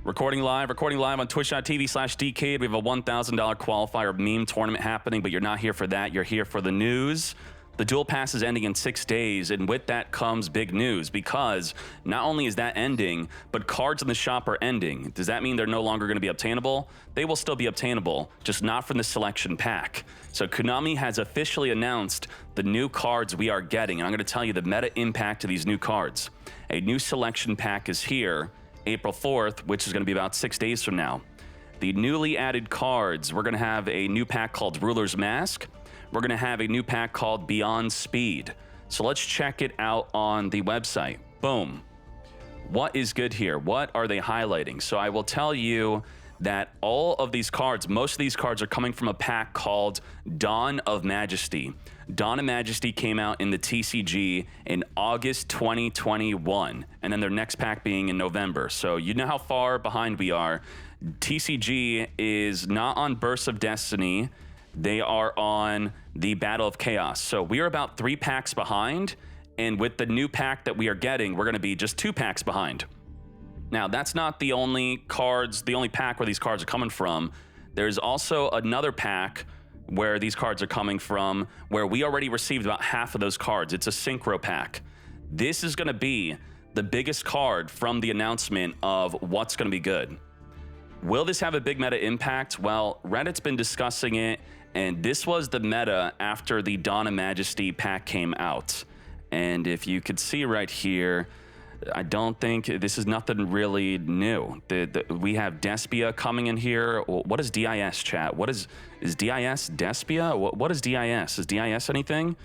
Recording live on twitch.tv/DCade. We have a $1,000 qualifier meme tournament happening, but you're not here for that. You're here for the news. The Duel Pass is ending in 6 days, and with that comes big news, because not only is that ending, but cards in the shop are ending. Does that mean they're no longer going to be obtainable? They will still be obtainable, just not from the selection pack. So Konami has officially announced the new cards we are getting, and I'm going to tell you the meta impact of these new cards. A new selection pack is here, April 4th, which is going to be about 6 days from now. The newly added cards, we're going to have a new pack called Ruler's Mask. We're going to have a new pack called Beyond Speed. So let's check it out on the website. Boom. What is good here? What are they highlighting? So I will tell you that all of these cards, most of these cards are coming from a pack called Dawn of Majesty. Dawn of Majesty came out in the TCG in August 2021, and then their next pack being in November. So you know how far behind we are. TCG is not on Bursts of Destiny. They are on the Battle of Chaos. So we are about 3 packs behind, and with the new pack that we are getting, we're going to be just 2 packs behind. Now, that's not the only pack where these cards are coming from. There's also another pack where these cards are coming from, where we already received about half of those cards. It's a Synchro pack. This is going to be the biggest card from the announcement of what's going to be good. Will this have a big meta impact? Well, Reddit's been discussing it, and this was the meta after the Dawn of Majesty pack came out. And if you could see right here, I don't think this is nothing really new. We have Despia coming in here. What is DIS, chat? Is DIS Despia? What is DIS? Is DIS anything?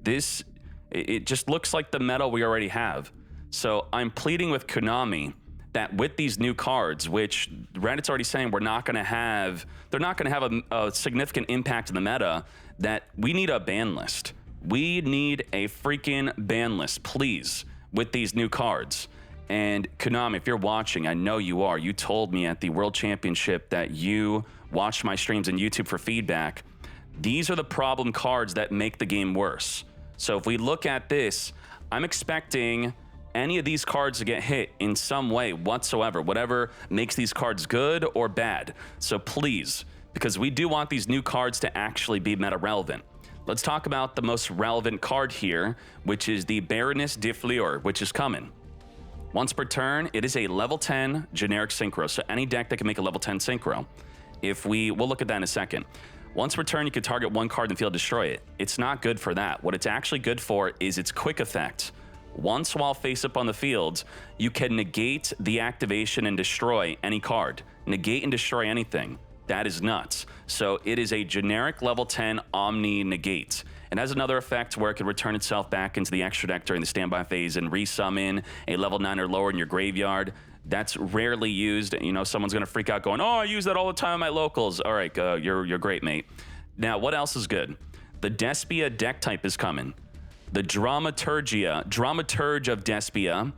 It just looks like the meta we already have. So I'm pleading with Konami that with these new cards, which Reddit's already saying they're not going to have a significant impact in the meta, that we need a ban list. We need a freaking ban list, please, with these new cards. And Konami, if you're watching, I know you are. You told me at the World Championship that you watched my streams on YouTube for feedback. These are the problem cards that make the game worse. So if we look at this, I'm expecting any of these cards to get hit in some way whatsoever, whatever makes these cards good or bad. So please, because we do want these new cards to actually be meta relevant. Let's talk about the most relevant card here, which is the Baroness de Fleur, which is coming. Once per turn, it is a level 10 generic synchro, so any deck that can make a level 10 synchro. We'll look at that in a second. Once per turn, you can target one card in the field, destroy it. It's not good for that. What it's actually good for is its quick effect. Once while face up on the field, you can negate the activation and destroy any card. Negate and destroy anything. That is nuts. So it is a generic level 10 Omni Negate. It has another effect where it can return itself back into the extra deck during the standby phase and resummon a level 9 or lower in your graveyard. That's rarely used. You know, someone's going to freak out going, oh, I use that all the time at my locals. All right, you're great, mate. Now, what else is good? The Despia deck type is coming. The Dramaturge of Despia,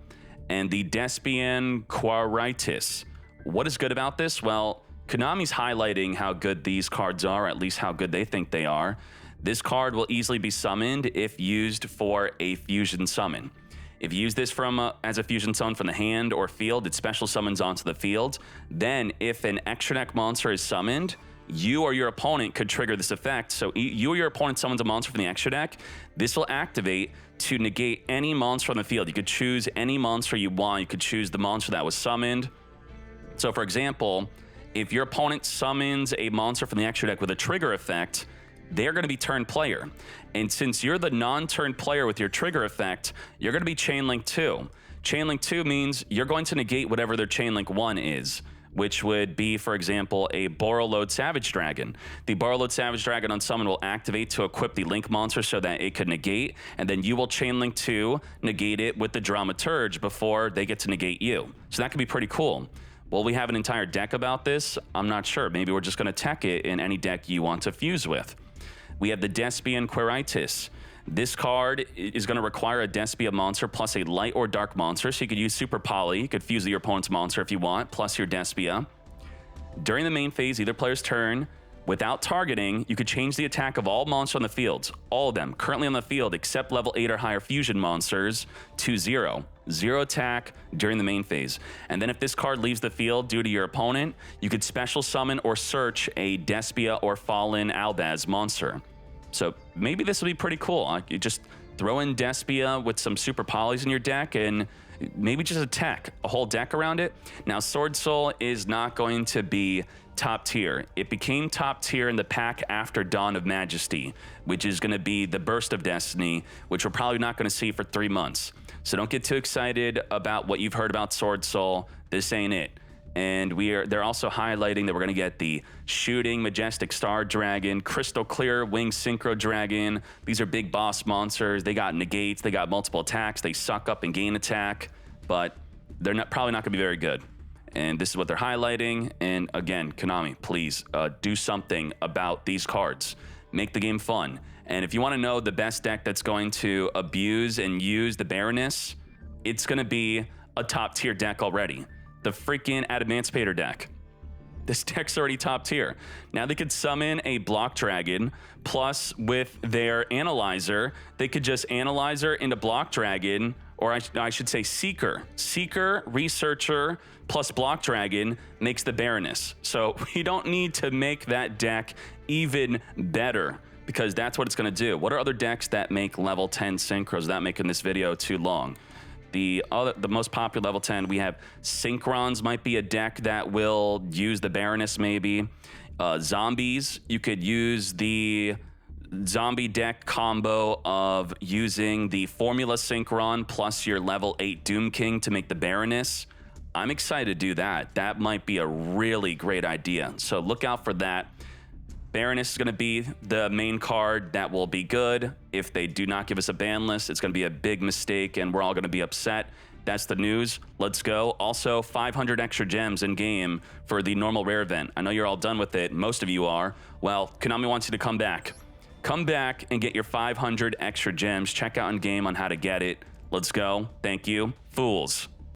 and the Despian Quiritis. What is good about this? Well, Konami's highlighting how good these cards are, at least how good they think they are. This card will easily be summoned if used for a fusion summon. If you use this as a fusion summon from the hand or field, it special summons onto the field. Then, if an extra deck monster is summoned, you or your opponent could trigger this effect. So you or your opponent summons a monster from the extra deck. This will activate to negate any monster on the field. You could choose any monster you want. You could choose the monster that was summoned. So for example, if your opponent summons a monster from the extra deck with a trigger effect, they're going to be turn player. And since you're the non-turn player with your trigger effect, you're going to be Chain Link 2. Chain Link 2 means you're going to negate whatever their Chain Link 1 is, which would be, for example, a Borreload Savage Dragon. The Borreload Savage Dragon on summon will activate to equip the Link monster so that it could negate, and then you will Chain Link 2, negate it with the Dramaturge before they get to negate you. So that could be pretty cool. Will we have an entire deck about this? I'm not sure. Maybe we're just going to tech it in any deck you want to fuse with. We have the Despian Quiritis. This card is going to require a Despia monster plus a light or dark monster, so you could use Super Poly. You could fuse your opponent's monster if you want, plus your Despia. During the main phase, either player's turn, without targeting, you could change the attack of all monsters on the field, all of them, currently on the field, except level 8 or higher fusion monsters, to 0. 0 attack during the main phase. And then if this card leaves the field due to your opponent, you could special summon or search a Despia or Fallen Albaz monster. So maybe this will be pretty cool. You just throw in Despia with some super polys in your deck and maybe just a whole deck around it. Now, Sword Soul is not going to be top tier. It became top tier in the pack after Dawn of Majesty, which is going to be the Burst of Destiny, which we're probably not going to see for 3 months. So don't get too excited about what you've heard about Sword Soul. This ain't it. And they're also highlighting that we're going to get the Shooting Majestic Star Dragon, Crystal Clear Wing Synchro Dragon. These are big boss monsters. They got negates. They got multiple attacks. They suck up and gain attack, but they're probably not going to be very good. And this is what they're highlighting. And again, Konami, please do something about these cards. Make the game fun. And if you want to know the best deck that's going to abuse and use the Baroness, it's going to be a top tier deck already. The freaking Adamancipator deck. This deck's already top tier. Now they could summon a Block Dragon, plus with their Analyzer, they could just Analyzer into Block Dragon, or I should say Seeker. Seeker, Researcher, plus Block Dragon makes the Baroness. So we don't need to make that deck even better, because that's what it's going to do. What are other decks that make level 10 synchros without making this video too long? The most popular level 10, we have Synchrons might be a deck that will use the Baroness maybe. Zombies, you could use the zombie deck combo of using the Formula Synchron plus your level 8 Doom King to make the Baroness. I'm excited to do that. That might be a really great idea. So look out for that. Baroness is going to be the main card that will be good. If they do not give us a ban list, it's going to be a big mistake, and we're all going to be upset. That's the news. Let's go. Also, 500 extra gems in game for the normal rare event. I know you're all done with it. Most of you are. Well, Konami wants you to come back. Come back and get your 500 extra gems. Check out in game on how to get it. Let's go. Thank you. Fools.